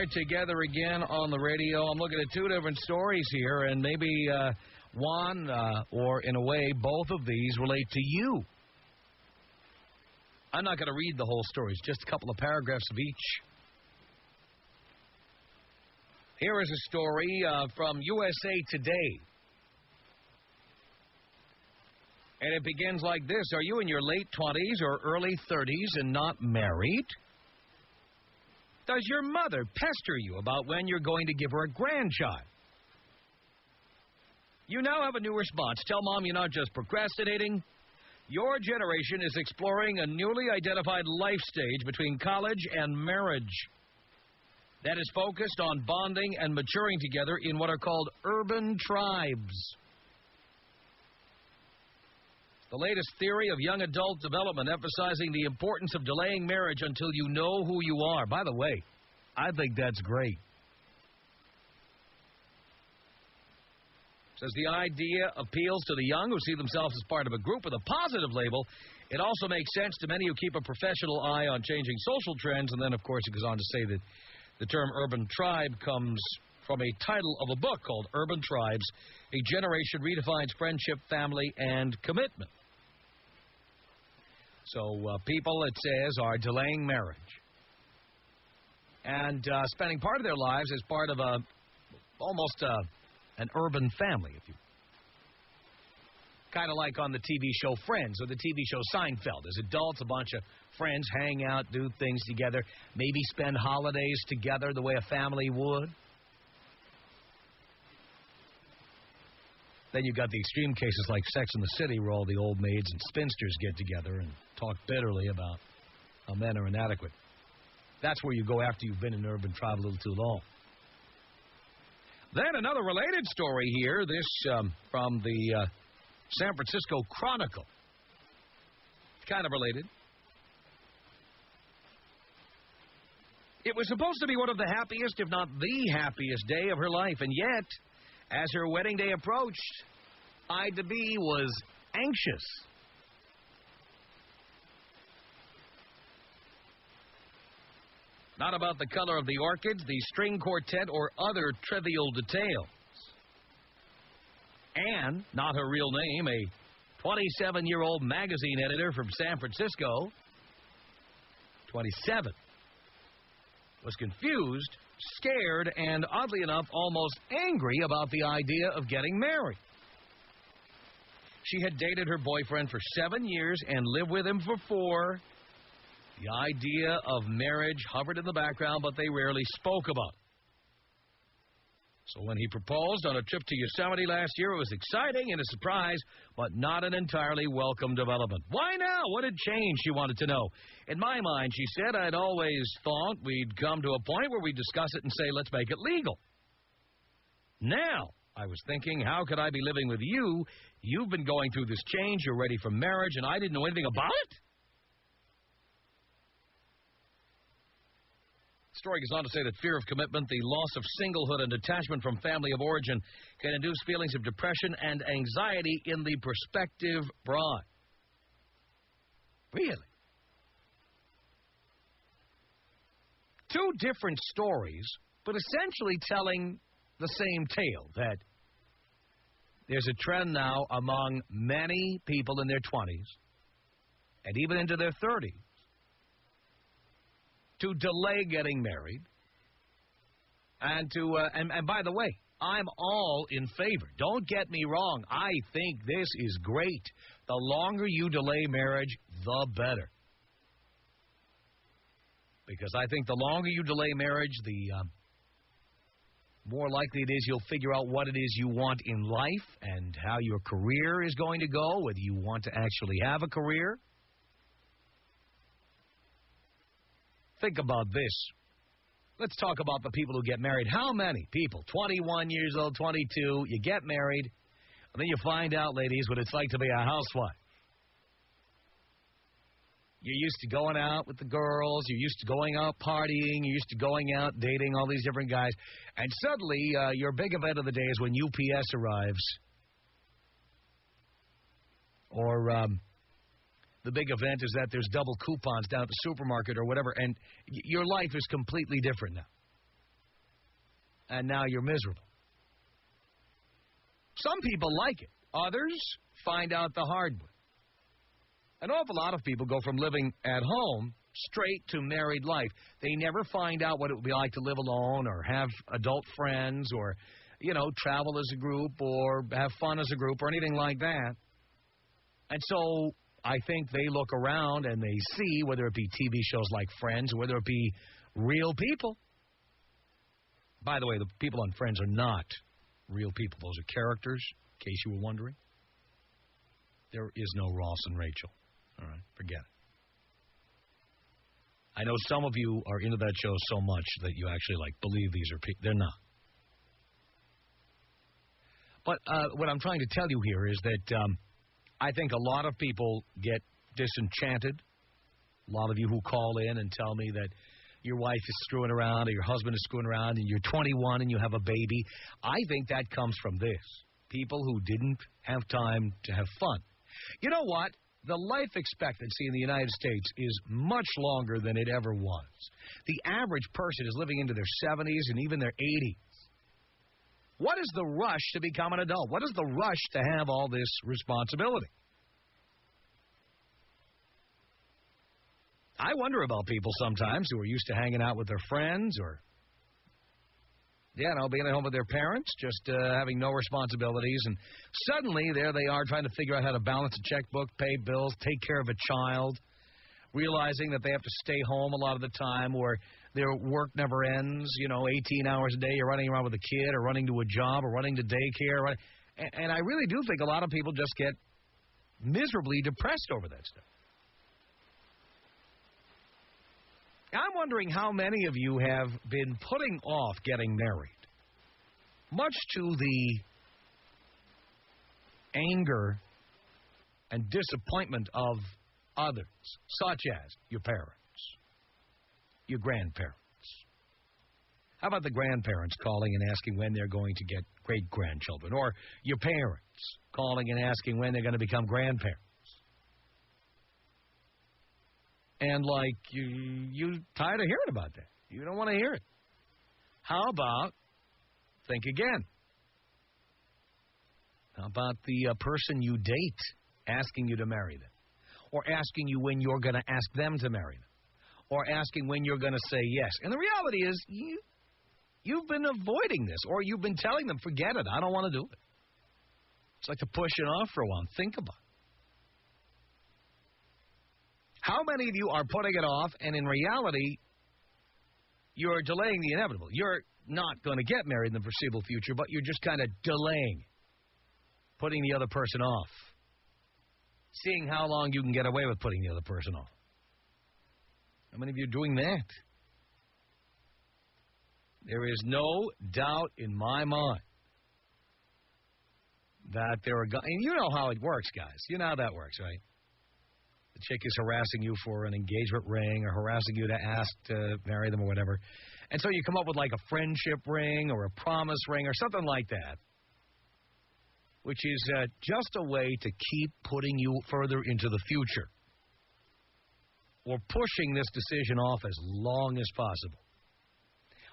are together again on the radio. I'm looking at two different stories here, and maybe one, or in a way, both of these relate to you. I'm not going to read the whole stories, just a couple of paragraphs of each. Here is a story from USA Today. And it begins like this. Are you in your late 20s or early 30s and not married? Does your mother pester you about when you're going to give her a grandchild? You now have a new response. Tell Mom you're not just procrastinating. Your generation is exploring a newly identified life stage between college and marriage that is focused on bonding and maturing together in what are called urban tribes. The latest theory of young adult development emphasizing the importance of delaying marriage until you know who you are. By the way, I think that's great. Says the idea appeals to the young who see themselves as part of a group with a positive label. It also makes sense to many who keep a professional eye on changing social trends. And then, of course, it goes on to say that the term urban tribe comes from a title of a book called Urban Tribes, A Generation Redefines Friendship, Family, and Commitment. So people, it says, are delaying marriage and spending part of their lives as part of almost an urban family, if you kind of like on the TV show Friends or the TV show Seinfeld. As adults, a bunch of friends hang out, do things together, maybe spend holidays together the way a family would. Then you've got the extreme cases like Sex and the City, where all the old maids and spinsters get together and talk bitterly about how men are inadequate. That's where you go after you've been in an urban tribe a little too long. Then another related story here, this from the San Francisco Chronicle. It's kind of related. It was supposed to be one of the happiest, if not the happiest day of her life, and yet, as her wedding day approached, Ida-B was anxious. Not about the color of the orchids, the string quartet, or other trivial details. Anne, not her real name, a 27-year-old magazine editor from San Francisco, 27, was confused, scared, and oddly enough, almost angry about the idea of getting married. She had dated her boyfriend for 7 years and lived with him for 4. The idea of marriage hovered in the background, but they rarely spoke about it. So when he proposed on a trip to Yosemite last year, it was exciting and a surprise, but not an entirely welcome development. Why now? What had changed, she wanted to know. In my mind, she said, I'd always thought we'd come to a point where we'd discuss it and say, let's make it legal. Now, I was thinking, how could I be living with you? You've been going through this change, you're ready for marriage, and I didn't know anything about it? The story goes on to say that fear of commitment, the loss of singlehood, and detachment from family of origin can induce feelings of depression and anxiety in the prospective bride. Really? Two different stories, but essentially telling the same tale, that there's a trend now among many people in their 20s and even into their 30s to delay getting married, and to and by the way, I'm all in favor. Don't get me wrong. I think this is great. The longer you delay marriage, the better. Because I think the longer you delay marriage, the more likely it is you'll figure out what it is you want in life and how your career is going to go, whether you want to actually have a career. Think about this. Let's talk about the people who get married. How many people, 21 years old, 22, you get married, and then you find out, ladies, what it's like to be a housewife. You're used to going out with the girls. You're used to going out partying. You're used to going out dating all these different guys. And suddenly, your big event of the day is when UPS arrives. Or the big event is that there's double coupons down at the supermarket or whatever. And your life is completely different now. and now you're miserable. Some people like it. Others find out the hard way. An awful lot of people go from living at home straight to married life. They never find out what it would be like to live alone or have adult friends or, travel as a group or have fun as a group or anything like that. And so I think they look around and they see, whether it be TV shows like Friends or whether it be real people. By the way, the people on Friends are not real people. Those are characters, in case you were wondering. There is no Ross and Rachel. All right, forget it. I know some of you are into that show so much that you actually, believe these are people. They're not. But what I'm trying to tell you here is that I think a lot of people get disenchanted. A lot of you who call in and tell me that your wife is screwing around or your husband is screwing around and you're 21 and you have a baby. I think that comes from this. People who didn't have time to have fun. You know what? The life expectancy in the United States is much longer than it ever was. The average person is living into their 70s and even their 80s. What is the rush to become an adult? What is the rush to have all this responsibility? I wonder about people sometimes who are used to hanging out with their friends or, being at home with their parents, just having no responsibilities. And suddenly, there they are trying to figure out how to balance a checkbook, pay bills, take care of a child, realizing that they have to stay home a lot of the time or their work never ends, 18 hours a day. You're running around with a kid or running to a job or running to daycare. And I really do think a lot of people just get miserably depressed over that stuff. I'm wondering how many of you have been putting off getting married, much to the anger and disappointment of others, such as your parents, your grandparents. How about the grandparents calling and asking when they're going to get great-grandchildren, or your parents calling and asking when they're going to become grandparents? And, you tired of hearing about that. You don't want to hear it. How about, think again. How about the person you date asking you to marry them? Or asking you when you're going to ask them to marry them? Or asking when you're going to say yes? And the reality is, you've been avoiding this. Or you've been telling them, forget it, I don't want to do it. It's like to push it off for a while. Think about it. How many of you are putting it off, and in reality, you're delaying the inevitable? You're not going to get married in the foreseeable future, but you're just kind of delaying, putting the other person off, seeing how long you can get away with putting the other person off. How many of you are doing that? There is no doubt in my mind that there are guys, and you know how it works, guys. You know how that works, right? The chick is harassing you for an engagement ring or harassing you to ask to marry them or whatever. And so you come up with a friendship ring or a promise ring or something like that, which is just a way to keep putting you further into the future or pushing this decision off as long as possible.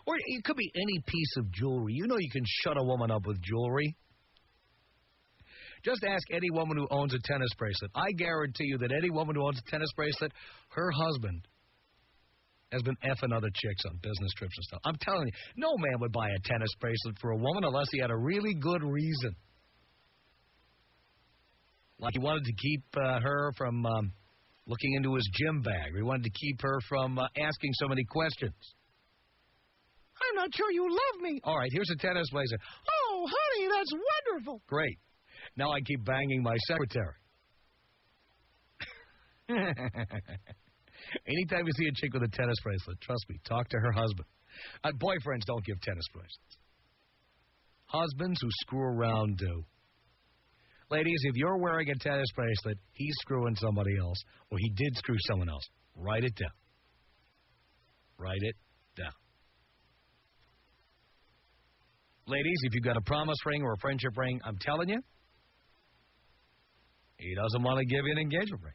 Or it could be any piece of jewelry. You know you can shut a woman up with jewelry. Just ask any woman who owns a tennis bracelet. I guarantee you that any woman who owns a tennis bracelet, her husband has been effing other chicks on business trips and stuff. I'm telling you, no man would buy a tennis bracelet for a woman unless he had a really good reason. Like he wanted to keep her from looking into his gym bag. Or he wanted to keep her from asking so many questions. I'm not sure you love me. All right, here's a tennis bracelet. Oh, honey, that's wonderful. Great. Now I keep banging my secretary. Anytime you see a chick with a tennis bracelet, trust me, talk to her husband. Boyfriends don't give tennis bracelets. Husbands who screw around do. Ladies, if you're wearing a tennis bracelet, he's screwing somebody else, or he did screw someone else. Write it down. Write it down. Ladies, if you've got a promise ring or a friendship ring, I'm telling you, he doesn't want to give you an engagement ring.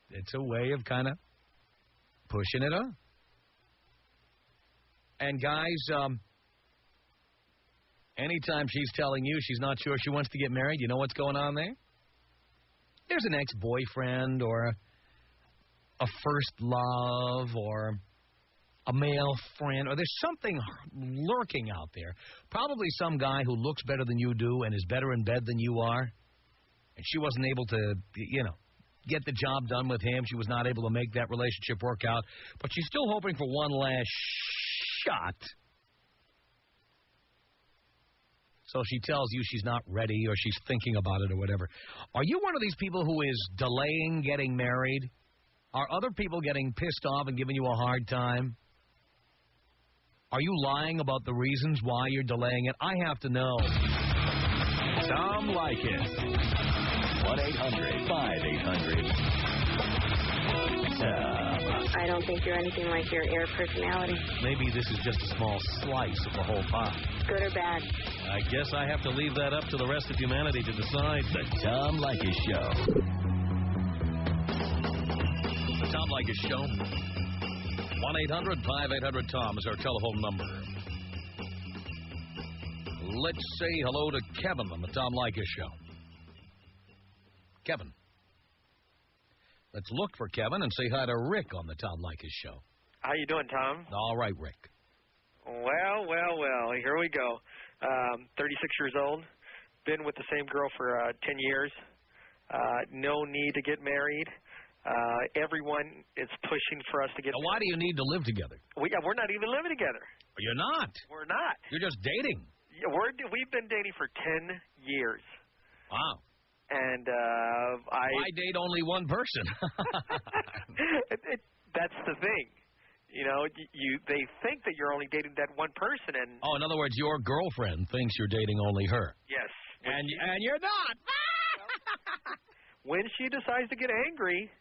It's a way of kind of pushing it on. And guys, Anytime she's telling you she's not sure she wants to get married, you know what's going on there? There's an ex-boyfriend or a first love or a male friend, or there's something lurking out there. Probably some guy who looks better than you do and is better in bed than you are. And she wasn't able to, get the job done with him. She was not able to make that relationship work out. But she's still hoping for one last shot. So she tells you she's not ready or she's thinking about it or whatever. Are you one of these people who is delaying getting married? Are other people getting pissed off and giving you a hard time? Are you lying about the reasons why you're delaying it? I have to know. Tom Leykis. 1-800-5800-TOM. I don't think you're anything like your air personality. Maybe this is just a small slice of the whole pie. Good or bad? I guess I have to leave that up to the rest of humanity to decide. The Tom Leykis Show. The Tom Leykis Show. 1-800-5800-TOM is our telephone number. Let's say hello to Kevin on the Tom Leykis Show. Kevin. Let's look for Kevin and say hi to Rick on the Tom Leykis Show. How you doing, Tom? All right, Rick. Well, here we go. 36 years old. Been with the same girl for 10 years. No need to get married. Everyone is pushing for us to get married. Why do you need to live together? We're not even living together. You're not? We're not. You're just dating. Yeah, we've been dating for 10 years. Wow. And I date only one person. That's the thing. They think that you're only dating that one person, and in other words, your girlfriend thinks you're dating only her. Yes. And you're not. When she decides to get angry,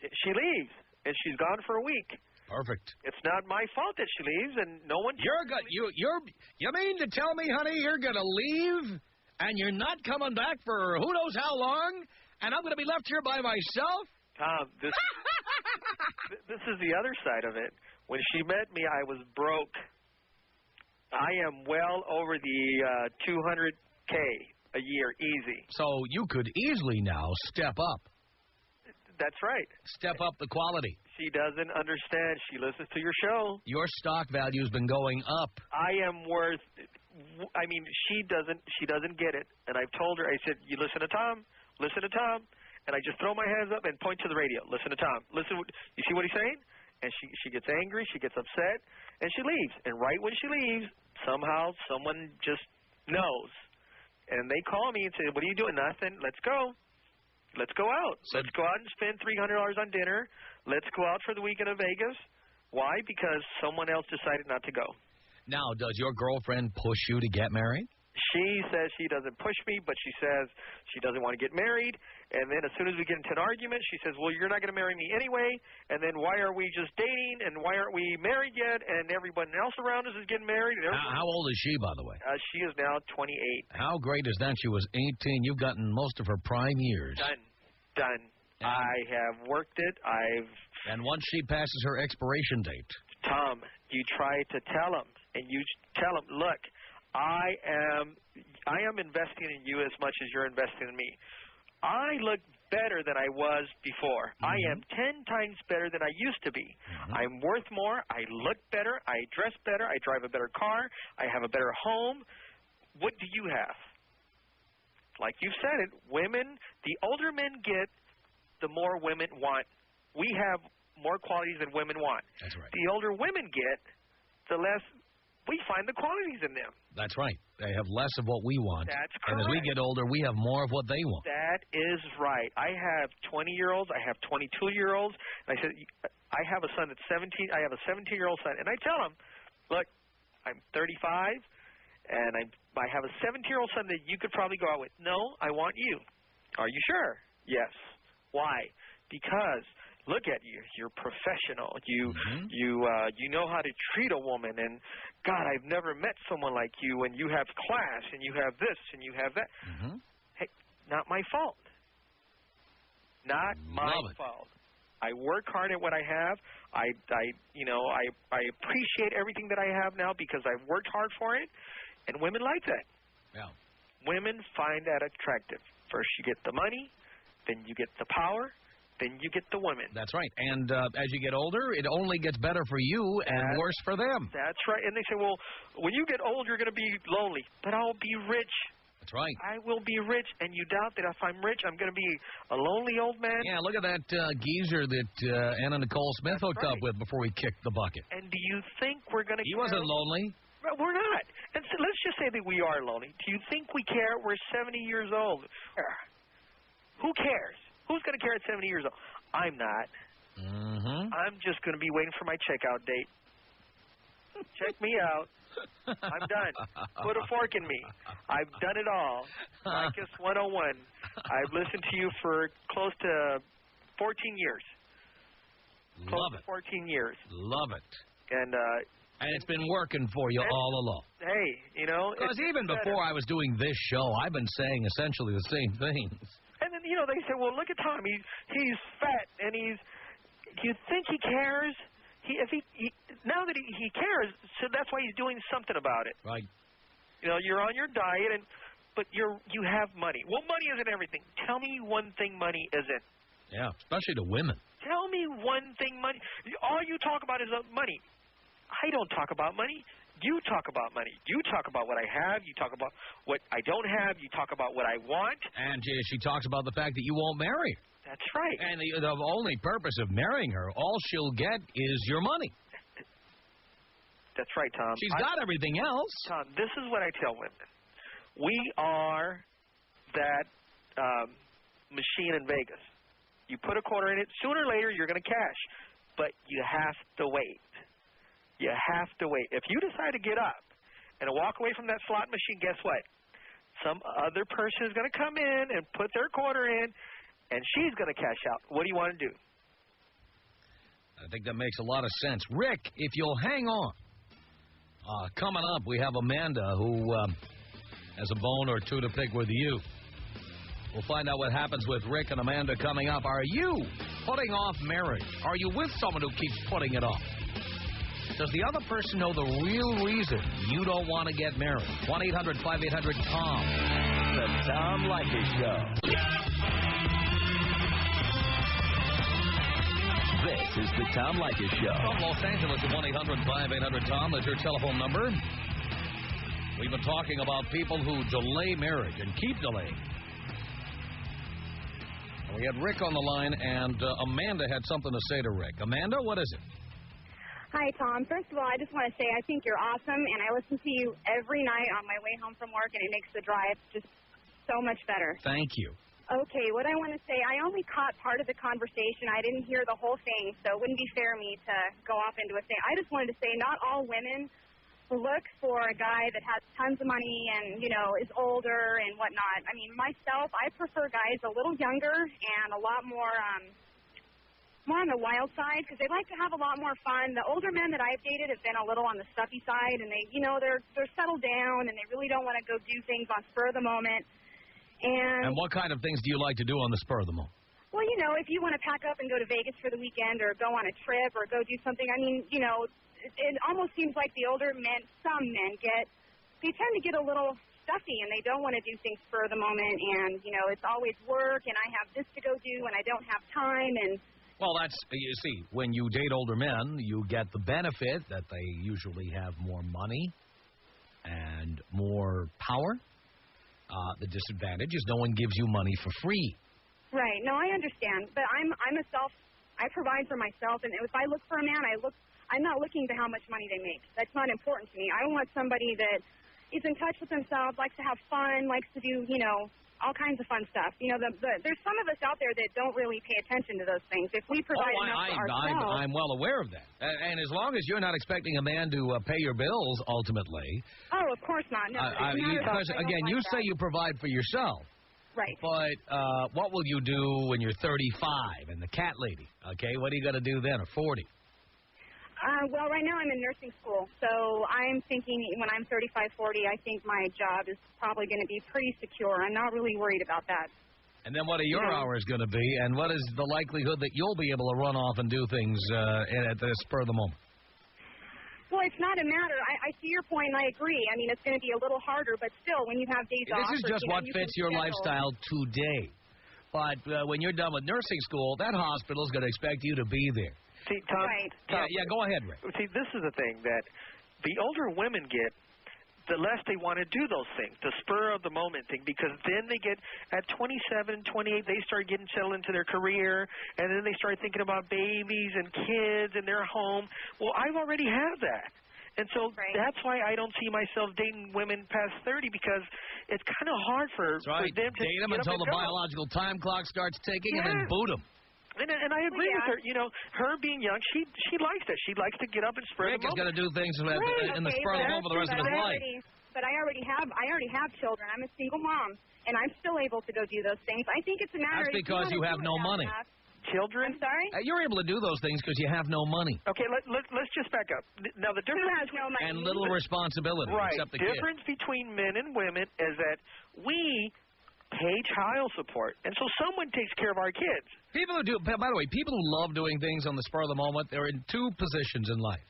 she leaves, and she's gone for a week. Perfect. It's not my fault that she leaves, and no one. You mean to tell me, honey, you're gonna leave, and you're not coming back for who knows how long, and I'm gonna be left here by myself? Tom, this is the other side of it. When she met me, I was broke. I am well over the $200K a year, easy. So you could easily now step up. That's right. Step up the quality. She doesn't understand. She listens to your show. Your stock value's been going up. I am worth. She doesn't get it. And I've told her. I said, "You listen to Tom. Listen to Tom." And I just throw my hands up and point to the radio. Listen to Tom. Listen. You see what he's saying? And she gets angry. She gets upset, and she leaves. And right when she leaves, somehow someone just knows. And they call me and say, "What are you doing?" "Nothing. Let's go. Let's go out. Let's go out and spend $300 on dinner. Let's go out for the weekend in Vegas." Why? Because someone else decided not to go. Now, does your girlfriend push you to get married? She says she doesn't push me, but she says she doesn't want to get married. And then as soon as we get into an argument, she says, "Well, you're not going to marry me anyway. And then why are we just dating? And why aren't we married yet? And everyone else around us is getting married." And how old is she, by the way? She is now 28. How great is that? She was 18. You've gotten most of her prime years. Done. I have worked it. And once she passes her expiration date. Tom, you try to tell him, and you tell him, "Look, I am investing in you as much as you're investing in me. I look better than I was before. Mm-hmm. I am 10 times better than I used to be. Mm-hmm. I'm worth more. I look better. I dress better. I drive a better car. I have a better home. What do you have?" Like you said it, women, the older men get, the more women want. We have more qualities than women want. That's right. The older women get, the less we find the qualities in them. That's right. They have less of what we want. That's correct. And as we get older, we have more of what they want. That is right. I have 20-year-olds. I have 22-year-olds. And I said, I have a son that's 17. I have a 17-year-old son. And I tell him, "Look, I'm 35, and I have a 17-year-old son that you could probably go out with." "No, I want you." "Are you sure?" "Yes." "Why?" "Because look at you. You're professional. You know how to treat a woman. And, God, I've never met someone like you. And you have class. And you have this. And you have that." Mm-hmm. Hey, not my fault. Not my fault. I work hard at what I have. I appreciate everything that I have now because I've worked hard for it. And women like that. Yeah. Women find that attractive. First you get the money, then you get the power, then you get the women. That's right. And as you get older, it only gets better for you and worse for them. That's right. And they say, well, when you get old, you're going to be lonely. But I'll be rich. That's right. I will be rich, and you doubt that if I'm rich, I'm going to be a lonely old man? Yeah, look at that geezer that Anna Nicole Smith hooked up with before he kicked the bucket. And do you think we're going to He wasn't lonely. We're not. And so let's just say that we are lonely. Do you think we care? We're 70 years old. Who cares? Who's going to care at 70 years old? I'm not. Mm-hmm. I'm just going to be waiting for my checkout date. Check me out. I'm done. Put a fork in me. I've done it all. Marcus 101. I've listened to you for close to 14 years. Love it. 14 years. Love it. And it's been working for you all along. Hey, you know. Because even before I was doing this show, I've been saying essentially the same things. And then, you know, they say, well, look at Tom. He's fat, and do you think he cares? Now that he cares, so that's why he's doing something about it. Right. You know, you're on your diet, but you have money. Well, money isn't everything. Tell me one thing money isn't. Yeah, especially to women. Tell me one thing money. All you talk about is money. I don't talk about money. You talk about money. You talk about what I have. You talk about what I don't have. You talk about what I want. And she talks about the fact that you won't marry her. That's right. And the only purpose of marrying her, all she'll get is your money. That's right, Tom. She's got everything else. Tom, this is what I tell women. We are that machine in Vegas. You put a quarter in it, sooner or later you're going to cash. But you have to wait. You have to wait. If you decide to get up and walk away from that slot machine, guess what? Some other person is going to come in and put their quarter in, and she's going to cash out. What do you want to do? I think that makes a lot of sense. Rick, if you'll hang on. Coming up, we have Amanda who has a bone or two to pick with you. We'll find out what happens with Rick and Amanda coming up. Are you putting off marriage? Are you with someone who keeps putting it off? Does the other person know the real reason you don't want to get married? 1-800-5800-TOM. The Tom Leykis Show. This is the Tom Leykis Show. From Los Angeles at 1-800-5800-TOM. That's your telephone number. We've been talking about people who delay marriage and keep delaying. We had Rick on the line, and Amanda had something to say to Rick. Amanda, what is it? Hi, Tom. First of all, I just want to say I think you're awesome, and I listen to you every night on my way home from work, and it makes the drive just so much better. Thank you. Okay, what I want to say, I only caught part of the conversation. I didn't hear the whole thing, so it wouldn't be fair of me to go off into a thing. I just wanted to say not all women look for a guy that has tons of money and, you know, is older and whatnot. I mean, myself, I prefer guys a little younger and a lot more on the wild side because they like to have a lot more fun. The older men that I've dated have been a little on the stuffy side, and they, you know, they're settled down and they really don't want to go do things on spur of the moment. And what kind of things do you like to do on the spur of the moment? Well, you know, if you want to pack up and go to Vegas for the weekend or go on a trip or go do something, I mean, you know, it almost seems like the older men, some men they tend to get a little stuffy and they don't want to do things spur of the moment, and, you know, it's always work and I have this to go do and I don't have time. And well, that's, you see, when you date older men, you get the benefit that they usually have more money and more power. The disadvantage is no one gives you money for free. Right. No, I understand. But I provide for myself, and if I look for a man, I'm not looking to how much money they make. That's not important to me. I want somebody that is in touch with themselves, likes to have fun, likes to do, you know, all kinds of fun stuff. You know, there's some of us out there that don't really pay attention to those things. If we provide enough for ourselves... I'm well aware of that. And as long as you're not expecting a man to pay your bills, ultimately... Oh, of course not. No, because, again, you say you provide for yourself. Right. But what will you do when you're 35 and the cat lady? Okay, what are you going to do then, or 40? Well, right now I'm in nursing school, so I'm thinking when I'm 35, 40, I think my job is probably going to be pretty secure. I'm not really worried about that. And then what are your hours going to be, and what is the likelihood that you'll be able to run off and do things at the spur of the moment? Well, it's not a matter. I see your point, and I agree. I mean, it's going to be a little harder, but still, when you have days off... This is just what fits your lifestyle today. But when you're done with nursing school, that hospital is going to expect you to be there. See, Tom, Right. Tom, Yeah, go ahead, Rick. See, this is the thing that the older women get, the less they want to do those things, the spur of the moment thing, because then they get, at 27, 28, they start getting settled into their career, and then they start thinking about babies and kids and their home. Well, I've already had that. And so that's why I don't see myself dating women past 30, because it's kind of hard for them to date them until the biological time clock starts ticking, and then boot them. And I agree with her. You know, her being young, she likes that. She likes to get up and spread. Rick is going to do things in the spur of the moment for the rest of his life. But I already have children. I'm a single mom, and I'm still able to go do those things. I think it's a matter. That's because you have no money. Children? I'm sorry? You're able to do those things because you have no money. Okay, let's just back up. Now, the difference... Who has no money? And little responsibility, right. except the difference between men and women is that we pay child support, and so someone takes care of our kids. People who do, by the way, people who love doing things on the spur of the moment, they're in two positions in life.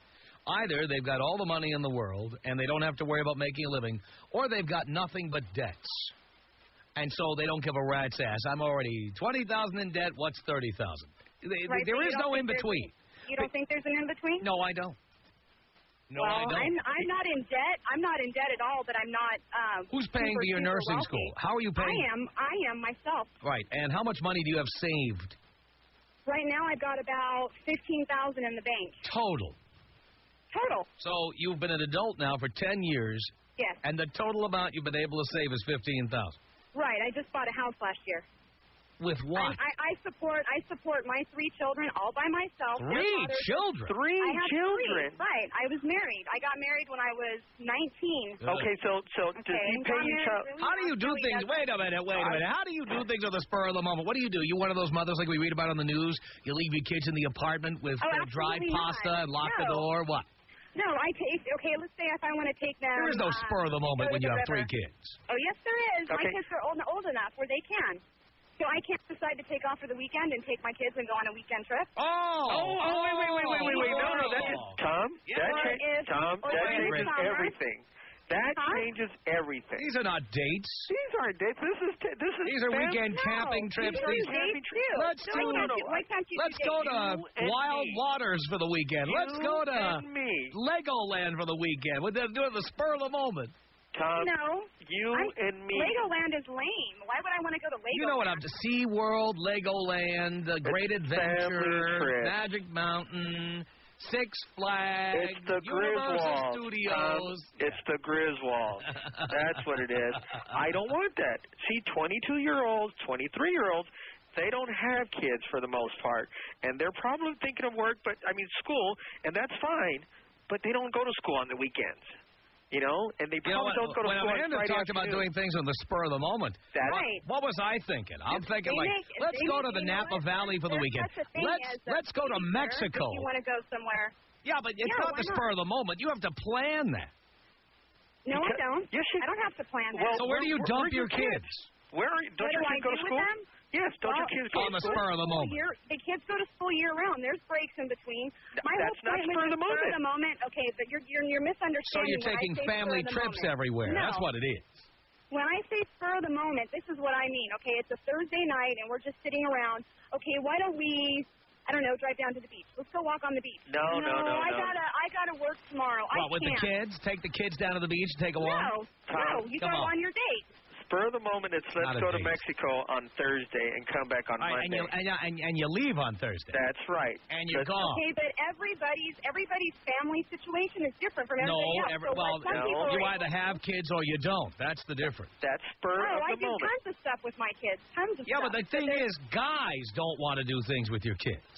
Either they've got all the money in the world and they don't have to worry about making a living, or they've got nothing but debts. And so they don't give a rat's ass. I'm already $20,000 in debt. What's $30,000? There is no in between. You don't think there's an in between? No, I don't. No, well, I don't. I'm not in debt. I'm not in debt at all, but I'm not. Who's paying for your nursing school? How are you paying? I am myself. Right. And how much money do you have saved? Right now, I've got about $15,000 in the bank. Total. So you've been an adult now for 10 years. Yes. And the total amount you've been able to save is $15,000. Right. I just bought a house last year. With what? I support my 3 children all by myself. 3 children? 3 3. children? Right. I was married. I got married when I was 19. Okay, so does he pay you child? How do you do things? Wait a minute. How do you do things on the spur of the moment? What do? You one of those mothers like we read about on the news? You leave your kids in the apartment with dry pasta and lock the door? What? No, okay, let's say if I want to take them... There is no spur of the moment when you have 3 kids. Oh, yes, there is. Okay. My kids are old enough where they can. So I can't decide to take off for the weekend and take my kids and go on a weekend trip. Wait. No, that's just... Tom, that changes everything. That changes everything. These are not dates. These aren't dates. These are weekend camping trips. Let's go to Wild Waters for the weekend. Let's go to Legoland for the weekend. We're doing the spur of the moment. Tom, no. and me. Legoland is lame. Why would I want to go to Legoland? You know what I'm to SeaWorld, Legoland, Great Adventure, Magic Mountain, Six Flags, it's the Universal Studios. It's the Griswold. That's what it is. I don't want that. See, 22-year-olds, 23-year-olds, they don't have kids for the most part. And they're probably thinking of work, school, and that's fine. But they don't go to school on the weekends. You know, and they probably don't go to school on Friday Amanda talked about doing things on the spur of the moment. What was I thinking? I'm thinking let's go to the Napa Valley for the weekend. Let's go to Mexico. If you want to go somewhere. Yeah, but it's not the spur of the moment. You have to plan that. No, I don't. I don't have to plan that. Well, so where do you dump your kids? Don't your kids go to school? Yes, don't your kids go on the spur of the moment? The kids go to school year-round. There's breaks in between. That's not spur of the moment. Okay, but you're misunderstanding. So you're taking family trips everywhere. No. That's what it is. When I say spur of the moment, this is what I mean. Okay, it's a Thursday night and we're just sitting around. Okay, why don't we, I don't know, drive down to the beach? Let's go walk on the beach. No. I gotta work tomorrow. With the kids? Take the kids down to the beach and take a walk? No, you go on your date. Spur of the moment, it's let's go to Mexico on Thursday and come back on Monday. And you leave on Thursday. That's right. And you're gone. Okay, but everybody's family situation is different from everybody else. You either have kids or you don't. That's the difference. That's spur of the moment. I do tons of stuff with my kids. Tons of stuff. Yeah, but the thing is, guys don't want to do things with your kids.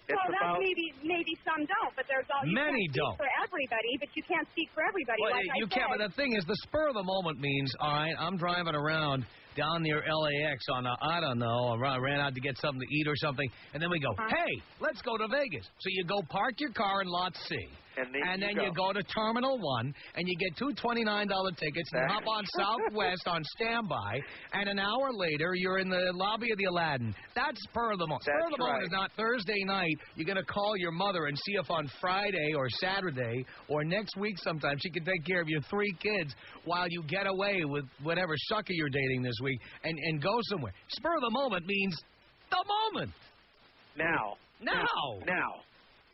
Well, maybe some don't, but there's all many don't. For everybody, but you can't speak for everybody. Well, you can't. But the thing is, the spur of the moment means, all right, I'm driving around down near LAX on I ran out to get something to eat or something, and then we go, hey, let's go to Vegas. So you go park your car in Lot C, And then you go to Terminal 1, and you get two $29 tickets, and hop on Southwest on standby, and an hour later, you're in the lobby of the Aladdin. That's spur of the moment. Spur of the moment is not Thursday night. You're going to call your mother and see if on Friday or Saturday or next week sometime she can take care of your 3 kids while you get away with whatever sucker you're dating this week and go somewhere. Spur of the moment means the moment. Now.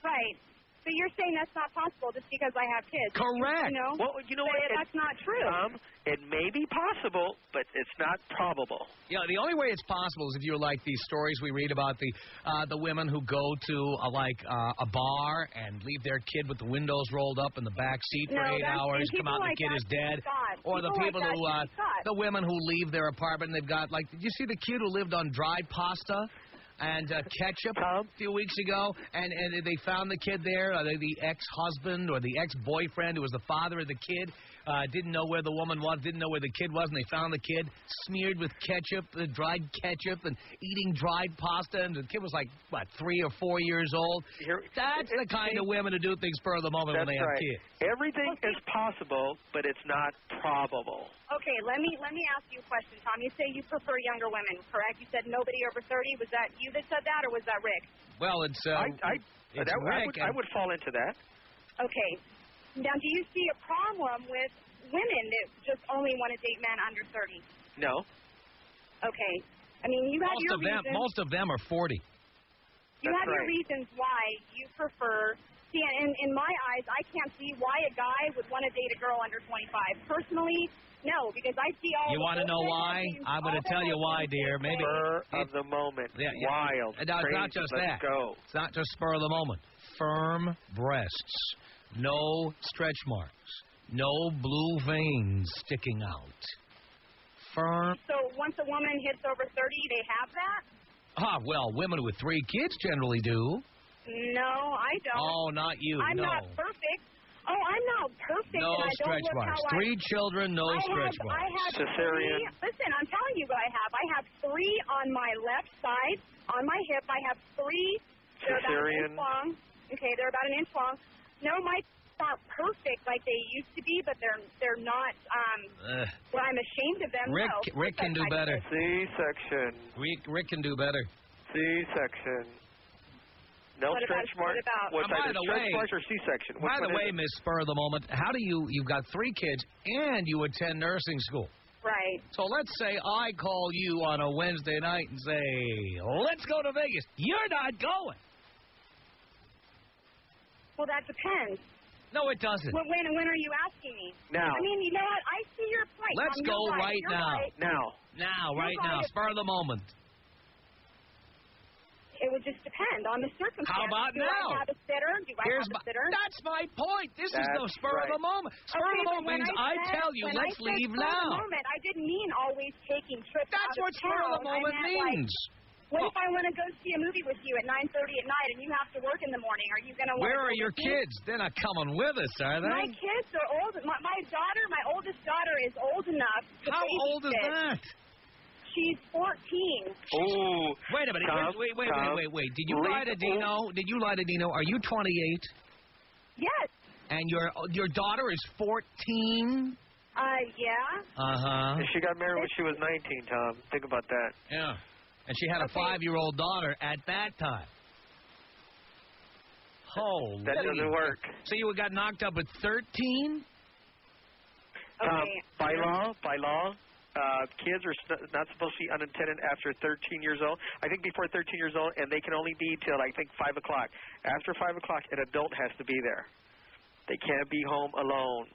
Right. So you're saying that's not possible just because I have kids? Correct. You know? Well, you know what? That's not true. It may be possible, but it's not probable. Yeah, the only way it's possible is if you're like these stories we read about the women who go to a bar and leave their kid with the windows rolled up in the back seat for 8 hours, come out and the kid is dead. Or the people who the women who leave their apartment and they've got did you see the kid who lived on dried pasta and ketchup a few weeks ago, and they found the kid there, the ex-husband or the ex-boyfriend who was the father of the kid, didn't know where the woman was, didn't know where the kid was, and they found the kid smeared with ketchup, dried ketchup, and eating dried pasta, and the kid was 3 or 4 years old. That's the kind of women who do things spur of the moment when they have kids. Everything is possible, but it's not probable. Okay, let me ask you a question, Tom. You say you prefer younger women, correct? You said nobody over 30. Was that you that said that, or was that Rick? Well, it's Rick. I would fall into that. Okay. Now, do you see a problem with women that just only want to date men under 30? No. Okay. I mean, you have your reasons. Most of them are 40. You have your reasons why you prefer. See, in my eyes, I can't see why a guy would want to date a girl under 25. Personally, no, because I see all. You want to know why? I'm going to tell you why, dear. Maybe spur of the moment. Yeah. Wild. No, it's not just that. Go. It's not just spur of the moment. Firm breasts, no stretch marks, no blue veins sticking out. Firm. So once a woman hits over 30, they have that? Well, women with 3 kids generally do. No, I don't. Oh, not you. I'm not perfect. Oh, I'm not perfect. No and I stretch don't look marks. how 3 children, no stretch marks. I have cesarean. 3. Listen, I'm telling you what I have. I have 3 on my left side. On my hip, I have 3. They're about an inch long. Okay, they're about an inch long. No, my aren't perfect like they used to be, but they're not. Well, I'm ashamed of them. Rick can do better. C-section. Rick can do better. C-section. No stretch marks. What's either stretch marks or C-section? By the way, Miss Spur of the Moment, how do you've got 3 kids and you attend nursing school? Right. So let's say I call you on a Wednesday night and say, let's go to Vegas. You're not going. Well, that depends. No, it doesn't. When are you asking me? Now. I mean, you know what? I see your point. Let's go right now. Right. Now. Spur of the moment. It would just depend on the circumstances. How about do now? I have a sitter? Do I have a sitter? That's my point. This is the spur of the moment. Spur of the moment means I tell you, let's leave now. Spur of the moment, I didn't mean always taking trips That's what spur of the moment means. What if I want to go see a movie with you at 9:30 at night and you have to work in the morning? Are you going to? Where are your kids? They're not coming with us, are they? My kids are old. My daughter, my oldest daughter, is old enough to How old is that? She's 14. Oh. Wait a minute. Wait. Did you lie to Dino? Are you 28? Yes. And your daughter is 14? Yeah. And she got married when she was 19, Tom. Think about that. Yeah. And she had a 5-year-old daughter at that time. Holy. That doesn't work. So you got knocked up at 13? By law, kids are not supposed to be unattended after 13 years old. I think before 13 years old, and they can only be till, 5 o'clock. After 5 o'clock, an adult has to be there. They can't be home alone.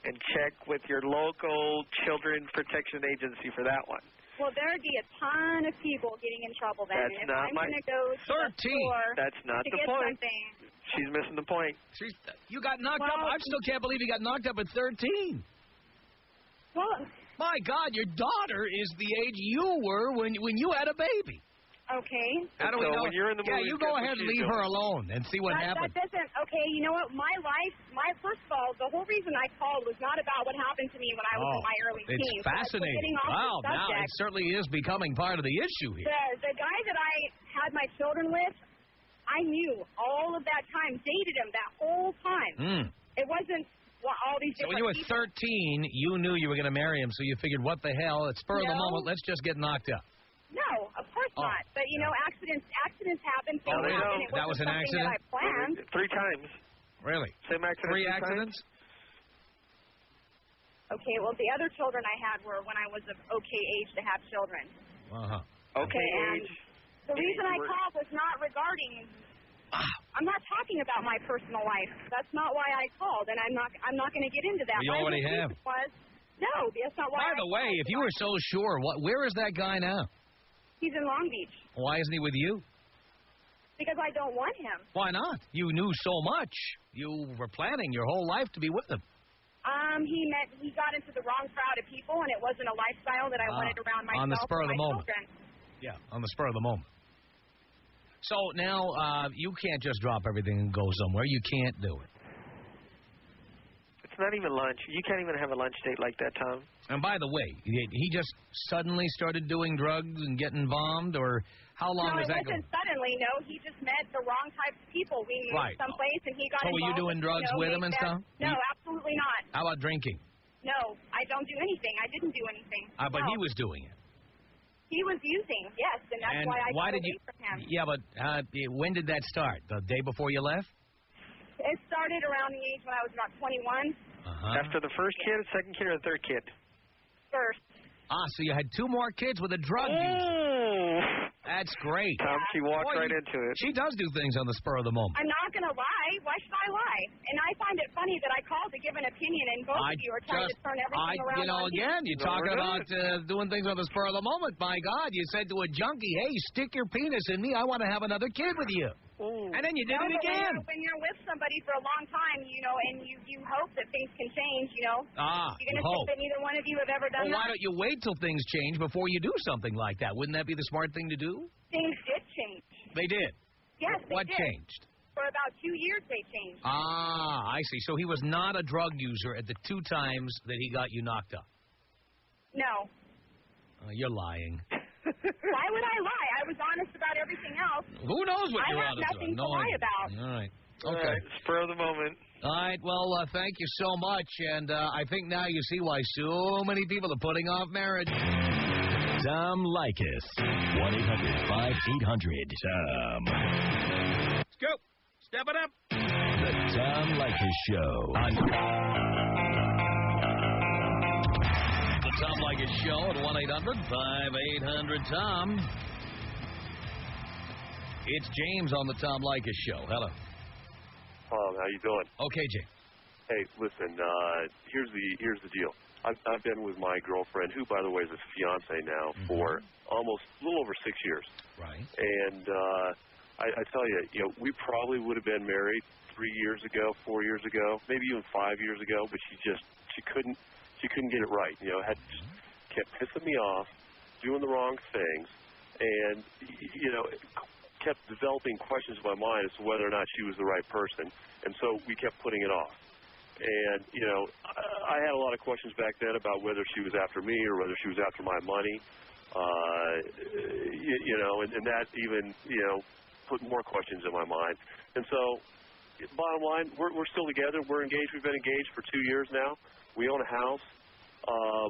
And check with your local Children Protection Agency for that one. Well, there'd be a ton of people getting in trouble then. That's not I'm going to go to 13. the store That's not to the get point. Something. She's missing the point. You got knocked up. I still can't believe you got knocked up at 13. Well, my God, your daughter is the age you were when you had a baby. Okay. How do we know? When you're in the movie, you go ahead and leave her alone and see what happens. That doesn't. Okay, you know what? First of all, the whole reason I called was not about what happened to me when I was in my early teens. It's fascinating. Wow, now it certainly is becoming part of the issue here. The guy that I had my children with, I knew all of that time, dated him that whole time. It wasn't all these So different when you were people. 13, you knew you were going to marry him, so you figured, what the hell? At spur of the moment, let's just get knocked up. No, of course not. But, you know, accidents happen. Oh, really? Happen. It That was an wasn't something accident? that I planned. 3 times. Really? Same accident? 3 accidents? Okay, well, the other children I had were when I was of okay age to have children. Uh-huh. Okay And age. the reason I called was not regarding... I'm not talking about my personal life. That's not why I called, and I'm not going to get into that. Well, you already have. No, that's not why. By the way, if you were so sure, where is that guy now? He's in Long Beach. Why isn't he with you? Because I don't want him. Why not? You knew so much. You were planning your whole life to be with him. He got into the wrong crowd of people, and it wasn't a lifestyle that I wanted around myself. On the spur of the moment. Children. Yeah, on the spur of the moment. So now you can't just drop everything and go somewhere. You can't do it. It's not even lunch. You can't even have a lunch date like that, Tom. And by the way, he just suddenly started doing drugs and getting bombed, or how long was that going? No, it wasn't suddenly. No, he just met the wrong types of people. We moved someplace, and he got involved. So were you doing drugs with him and stuff? No, absolutely not. How about drinking? No, I don't do anything. I didn't do anything. But he was doing it. He was using, yes, and that's why I got away from him. Yeah, but when did that start? The day before you left? It started around the age when I was about 21. After the first kid, second kid, or the third kid? First. So you had 2 more kids with a drug user. That's great. Tom, she walked right into it. She does do things on the spur of the moment. I'm not going to lie. Why should I lie? And I find it funny that I called to give an opinion, and both of you are trying to turn everything around. You know, again, you're talking about doing things on the spur of the moment. My God, you said to a junkie, hey, stick your penis in me. I want to have another kid with you. And then you did it again. When you're with somebody for a long time, you know, and you hope that things can change, you know. You're going to think that neither one of you have ever done that. Why don't you wait till things change before you do something like that? Wouldn't that be the smart thing to do? Things did change. They did? Yes, they did. What changed? For about 2 years, they changed. I see. So he was not a drug user at the 2 times that he got you knocked up? No. You're lying. Why would I lie? I was honest about everything else. Who knows what you're honest about? I have nothing to lie about. All right. Okay. Spur of the moment. All right. Well, thank you so much. And I think now you see why so many people are putting off marriage. Tom Leykis. 1-800-5800-TOM. Let's go. Step it up. The Tom Leykis Show. The Tom Leykis Show at 1-800-5800-TOM. It's James on the Tom Leykis Show. Hello. Tom, how you doing? Okay, James. Hey, listen. Here's the deal. I've been with my girlfriend, who, by the way, is a fiance now, for almost a little over 6 years. Right. And I tell you, we probably would have been married 3 years ago, 4 years ago, maybe even 5 years ago. But she couldn't get it right. Kept pissing me off, doing the wrong things, and kept developing questions in my mind as to whether or not she was the right person. And so we kept putting it off. And, I had a lot of questions back then about whether she was after me or whether she was after my money. And that even, put more questions in my mind. And so, bottom line, we're still together. We're engaged. We've been engaged for 2 years now. We own a house,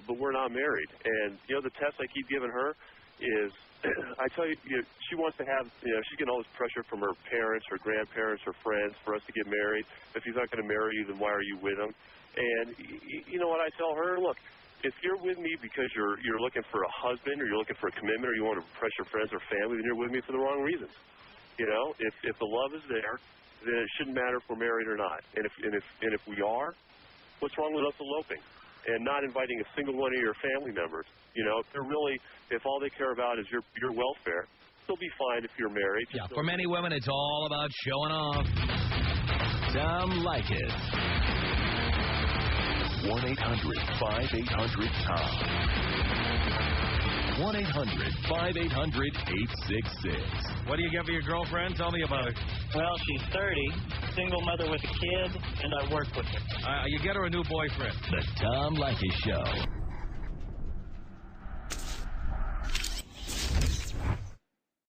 but we're not married. And, the test I keep giving her is, I tell you, she wants to have, she's getting all this pressure from her parents, her grandparents, her friends for us to get married. If he's not going to marry you, then why are you with him? And you know what I tell her? Look, if you're with me because you're looking for a husband or you're looking for a commitment or you want to impress your friends or family, then you're with me for the wrong reasons. If the love is there, then it shouldn't matter if we're married or not. And if we are, what's wrong with us eloping and not inviting a single one of your family members? If all they care about is your welfare, they'll be fine if you're married. Yeah, for many women, it's all about showing off. Tom Leykis. 1-800-5800-TOM. 1-800-5800-866. What do you get for your girlfriend? Tell me about her. Well, she's 30, single mother with a kid, and I work with her. You get her a new boyfriend. The Tom Leykis Show.